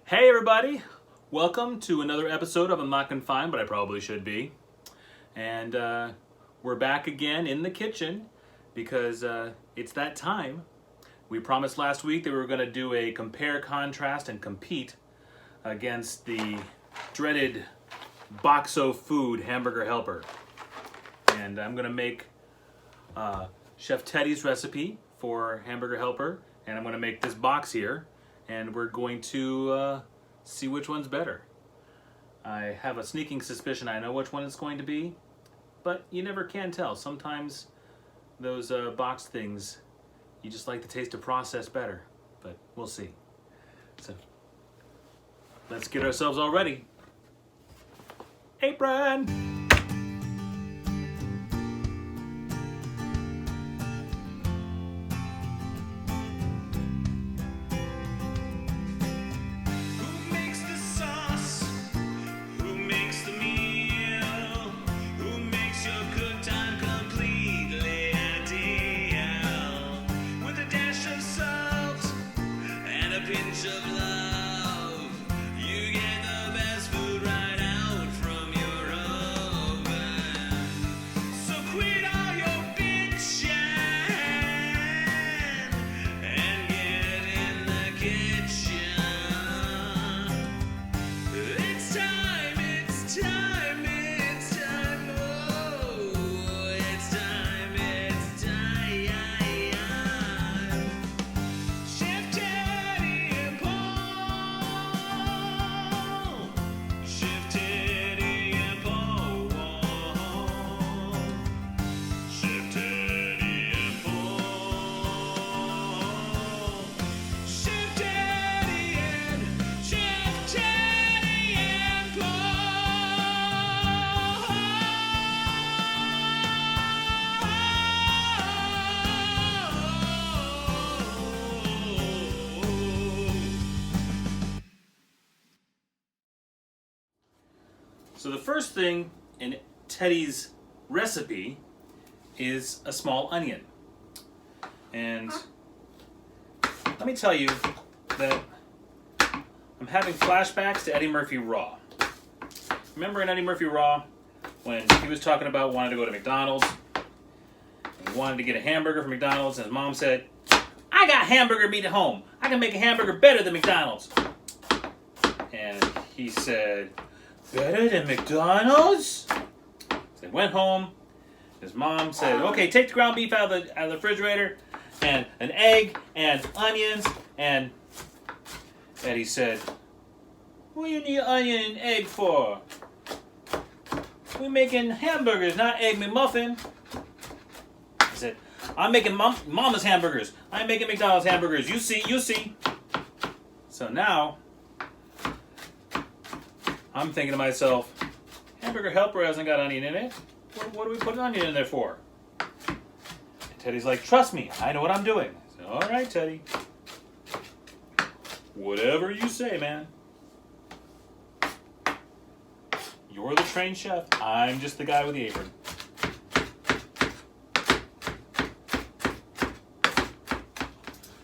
Hey everybody, welcome to another episode of I'm Not Confined, but I probably should be. And we're back again in the kitchen because it's that time. We promised last week that we were going to do a compare, contrast, and compete against the dreaded Boxo Food Hamburger Helper. And I'm going to make Chef Teddy's recipe for Hamburger Helper, and I'm going to make this box here. And we're going to see which one's better. I have a sneaking suspicion I know which one it's going to be, but you never can tell. Sometimes those box things, you just like the taste of processed better, but we'll see. So let's get ourselves all ready. Apron! So the first thing in Teddy's recipe is a small onion. And let me tell you that I'm having flashbacks to Eddie Murphy Raw. Remember in Eddie Murphy Raw when he was talking about wanting to go to McDonald's? And he wanted to get a hamburger from McDonald's and his mom said, "I got hamburger meat at home. I can make a hamburger better than McDonald's." And he said, "Better than McDonald's?" So he went home. His mom said, "Okay, take the ground beef out of the refrigerator, and an egg, and onions." And Eddie said, "What do you need onion and egg for? We're making hamburgers, not egg McMuffin." He said, "I'm making Mama's hamburgers. I'm making McDonald's hamburgers. You see, you see." So now I'm thinking to myself, Hamburger Helper hasn't got onion in it. What do we put an onion in there for? And Teddy's like, "Trust me, I know what I'm doing." I said, "All right, Teddy. Whatever you say, man. You're the trained chef. I'm just the guy with the apron."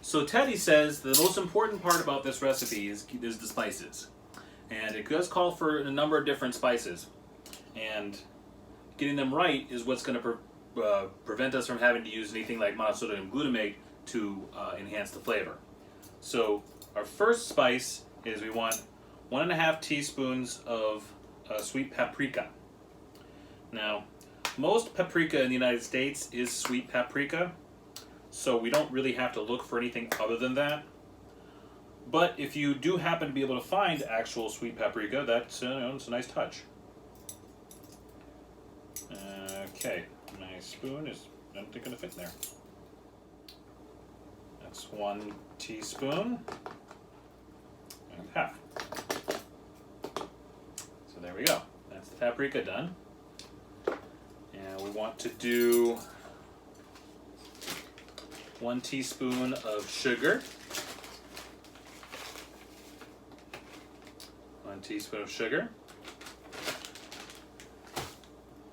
So Teddy says the most important part about this recipe is the spices. And it does call for a number of different spices. And getting them right is what's going to prevent us from having to use anything like monosodium glutamate to enhance the flavor. So our first spice is we want 1.5 teaspoons of sweet paprika. Now, most paprika in the United States is sweet paprika, so we don't really have to look for anything other than that. But if you do happen to be able to find actual sweet paprika, that's it's a nice touch. Okay, my spoon is not going to fit in there. That's 1 teaspoon and half. So there we go. That's the paprika done. And we want to do 1 teaspoon of sugar. 1 teaspoon of sugar.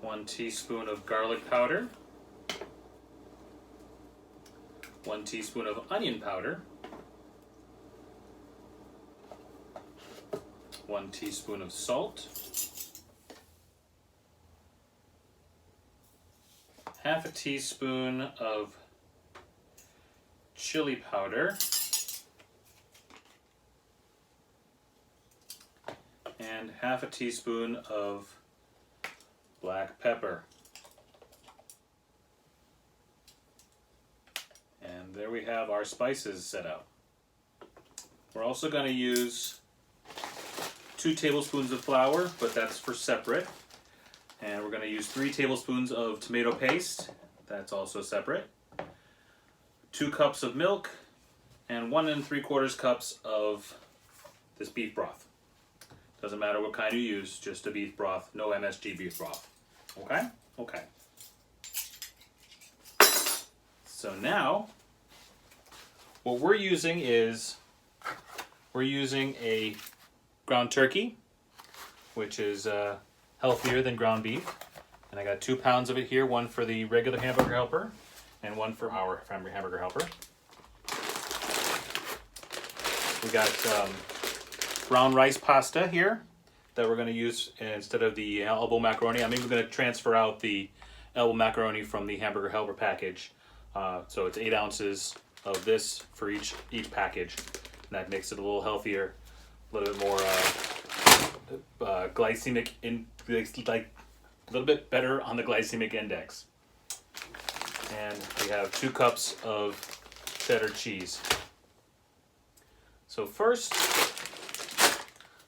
1 teaspoon of garlic powder. 1 teaspoon of onion powder, 1 teaspoon of salt, half a teaspoon of chili powder, and half a teaspoon of black pepper. And there we have our spices set out. We're also going to use 2 tablespoons of flour, but that's for separate. And we're going to use 3 tablespoons of tomato paste, that's also separate. 2 cups of milk, and 1 3/4 cups of this beef broth. Doesn't matter what kind you use, just a beef broth, no MSG beef broth. Okay? Okay. So now, what we're using is, we're using a ground turkey, which is healthier than ground beef. And I got 2 pounds of it here, 1 for the regular hamburger helper and 1 for our hamburger helper. We got brown rice pasta here that we're going to use instead of the elbow macaroni. I'm even going to transfer out the elbow macaroni from the hamburger helper package. So it's 8 ounces of this for each package. And that makes it a little healthier, a little bit more glycemic, like a little bit better on the glycemic index. And we have 2 cups of cheddar cheese. So first,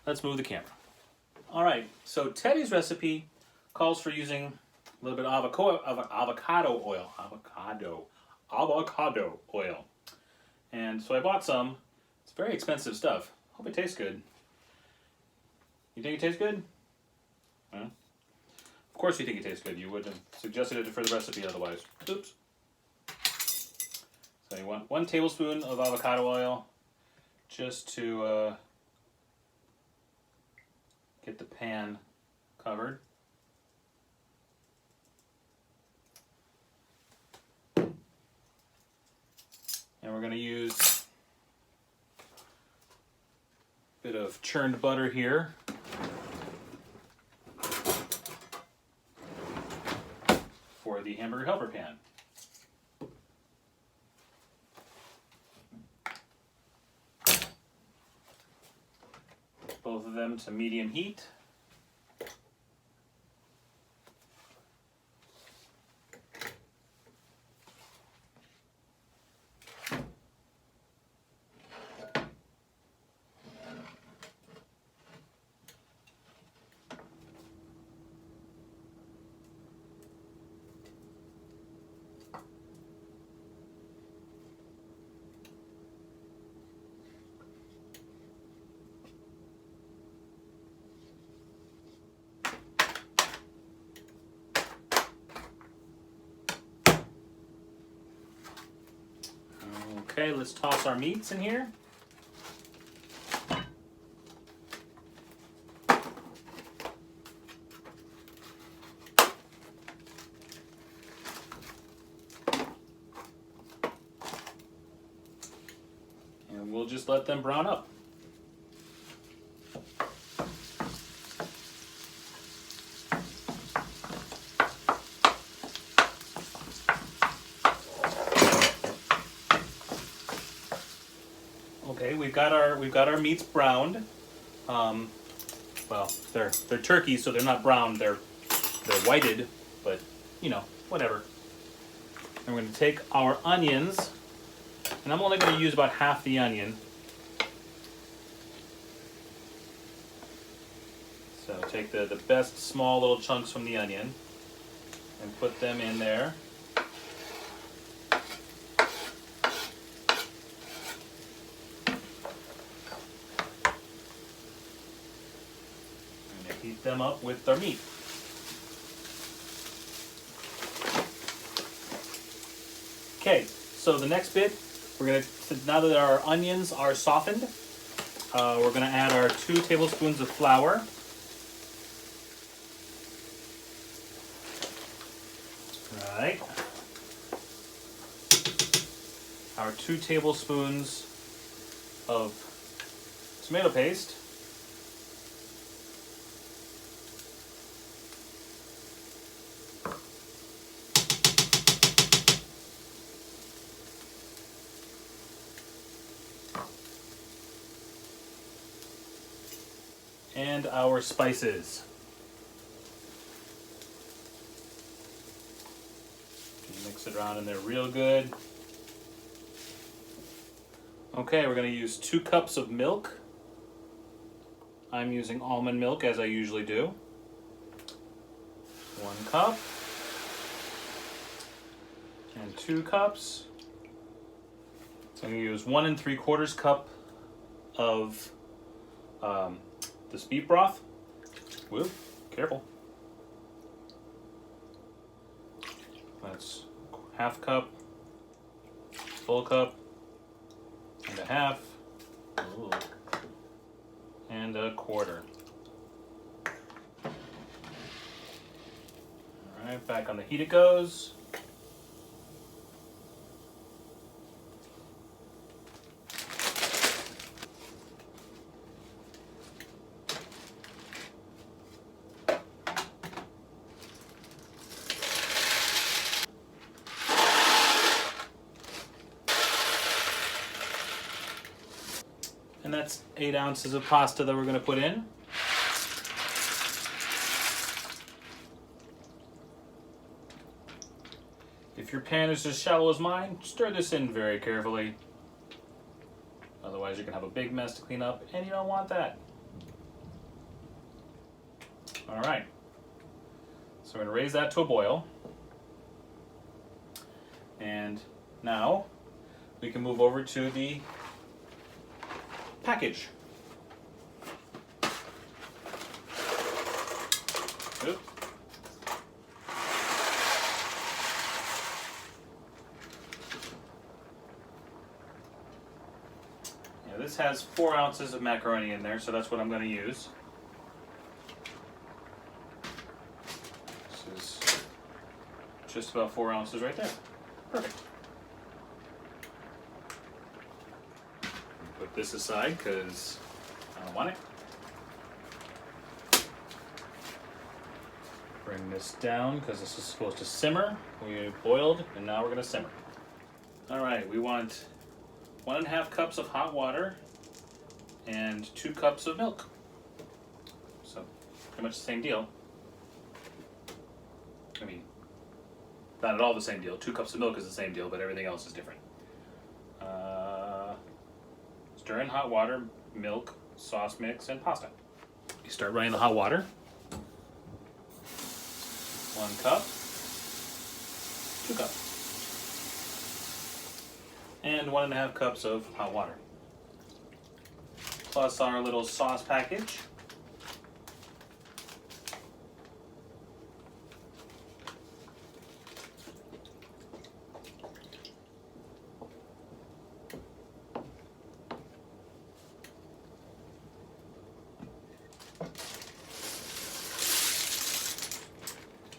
let's move the camera. All right, so Teddy's recipe calls for using a little bit of avocado oil. And so I bought some. It's very expensive stuff. Hope it tastes good. You think it tastes good? Huh? Of course you think it tastes good. You wouldn't have suggested it for the recipe otherwise. Oops. So you want 1 tablespoon of avocado oil just to get the pan covered. And we're going to use a bit of churned butter here. For the hamburger helper pan. Both of them to medium heat. Okay, let's toss our meats in here. And we'll just let them brown up. Okay, we've got our meats browned. Well, they're turkey, so they're not brown. They're whited, but you know, whatever. And we're going to take our onions, and I'm only going to use about half the onion. So take the best small little chunks from the onion and put them in there. Heat them up with our meat. Okay, so the next bit, we're going to, now that our onions are softened, we're going to add our 2 tablespoons of flour. Right. Our 2 tablespoons of tomato paste. and our spices. Mix it around in there real good. Okay, we're going to use 2 cups of milk. I'm using almond milk as I usually do. 1 cup. And 2 cups. So I'm going to use 1 3/4 cup of this beef broth. Whoop, careful. That's 1/2 cup, full cup, and 1/2, ooh, and 1/4. All right, back on the heat it goes. And that's 8 ounces of pasta that we're going to put in. If your pan is as shallow as mine, stir this in very carefully. Otherwise you're going to have a big mess to clean up, and you don't want that. All right. So we're going to raise that to a boil. And now we can move over to the package. Oop. Yeah, this has 4 ounces of macaroni in there, so that's what I'm going to use. This is just about 4 ounces right there. Perfect. Put this aside because I don't want it. Bring this down because this is supposed to simmer. We boiled and now we're going to simmer. All right, we want 1 1/2 cups of hot water and 2 cups of milk. So pretty much the same deal. I mean, not at all the same deal. 2 cups of milk is the same deal, but everything else is different. Stir in hot water, milk, sauce mix, and pasta. You start running the hot water. 1 cup, 2 cups, and 1 1/2 cups of hot water. Plus our little sauce package.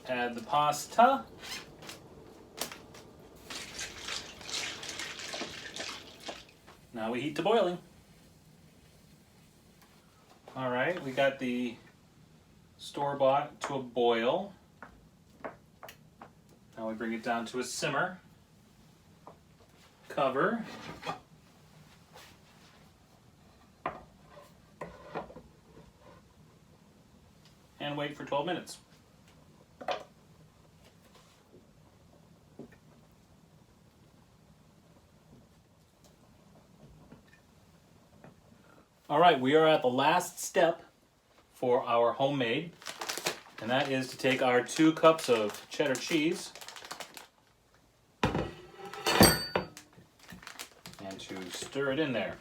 Add the pasta. Now we heat to boiling. All right, we got the store-bought to a boil. Now we bring it down to a simmer. Cover. And wait for 12 minutes. All right, we are at the last step for our homemade, and that is to take our 2 cups of cheddar cheese and to stir it in there.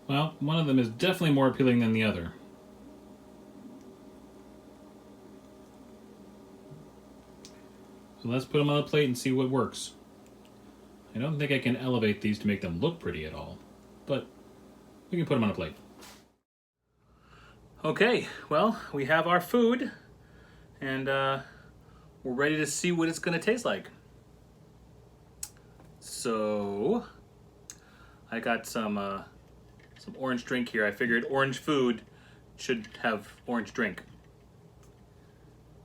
Well, one of them is definitely more appealing than the other. So let's put them on a plate and see what works. I don't think I can elevate these to make them look pretty at all, but we can put them on a plate. Okay, well, we have our food, and we're ready to see what it's going to taste like. So, I got some some orange drink here. I figured orange food should have orange drink.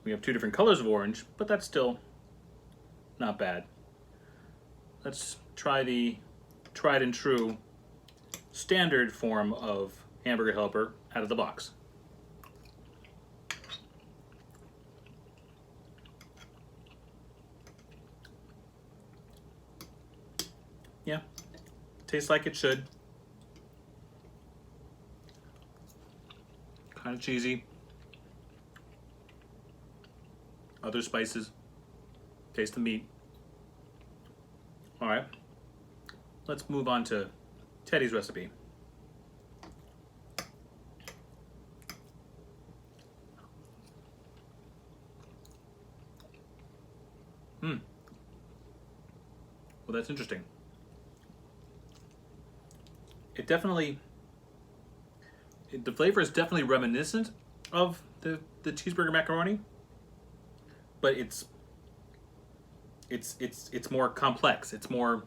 We have two different colors of orange, but that's still not bad. Let's try the tried and true standard form of hamburger helper out of the box. Yeah, tastes like it should. Kind of cheesy. Other spices. Taste the meat. All right, let's move on to Teddy's recipe. Well, that's interesting. The flavor is definitely reminiscent of the cheeseburger macaroni, but it's more complex. It's more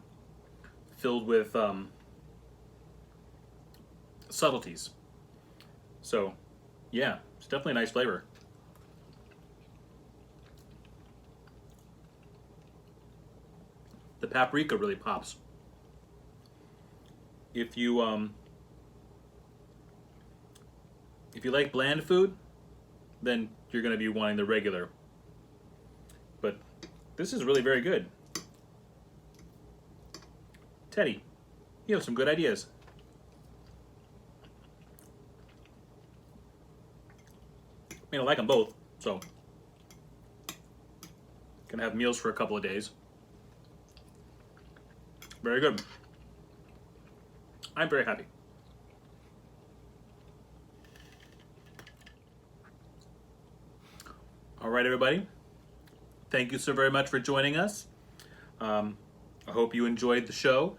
filled with subtleties. So, yeah, it's definitely a nice flavor. The paprika really pops. If you like bland food, then you're going to be wanting the regular. But this is really very good. Teddy, you have some good ideas. I mean, I like them both, so gonna have meals for a couple of days. Very good. I'm very happy. All right, everybody. Thank you so very much for joining us. I hope you enjoyed the show.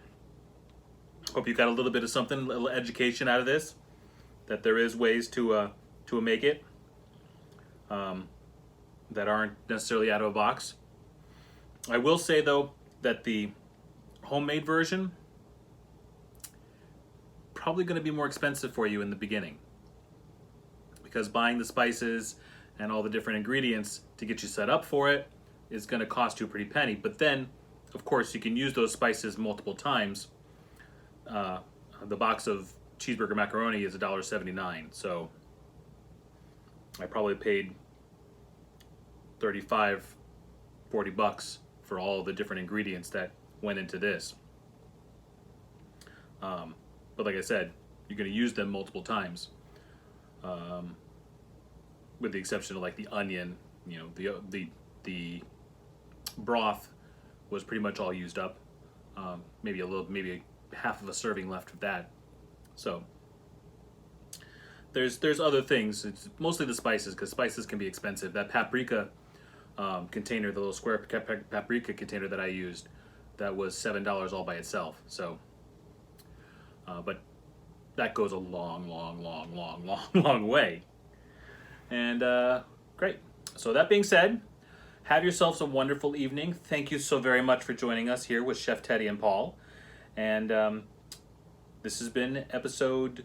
Hope you got a little bit of something, a little education out of this. That there is ways to make it that aren't necessarily out of a box. I will say though that the homemade version probably going to be more expensive for you in the beginning, because buying the spices and all the different ingredients to get you set up for it is going to cost you a pretty penny. But then, of course, you can use those spices multiple times. The box of cheeseburger macaroni is $1.79, so I probably paid $35, $40 for all the different ingredients that went into this. But like I said, you're going to use them multiple times, with the exception of like the onion. You know, the broth was pretty much all used up. Maybe half of a serving left of that. So there's other things. It's mostly the spices, because spices can be expensive. That paprika container, the little square paprika container that I used, that was $7 all by itself. So, but that goes a long way. And great. So that being said, have yourselves a wonderful evening. Thank you so very much for joining us here with Chef Teddy and Paul. And this has been episode...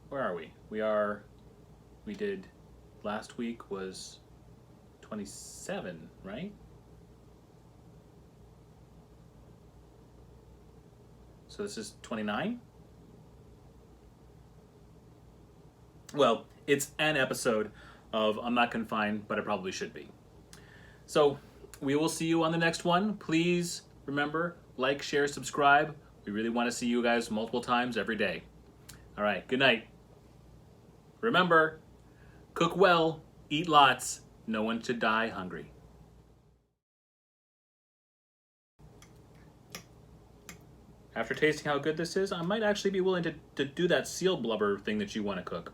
Where are we? We did... Last week was 27, right? So this is 29? Well, it's an episode of I'm Not Confined, but I probably should be. So we will see you on the next one. Please remember, like, share, subscribe. We really want to see you guys multiple times every day. All right, good night. Remember, cook well, eat lots. No one should die hungry. After tasting how good this is, I might actually be willing to do that seal blubber thing that you want to cook.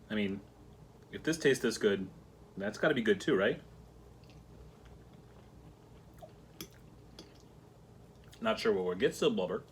I mean, if this tastes this good, that's got to be good too, right? Not sure what we'll get seal blubber.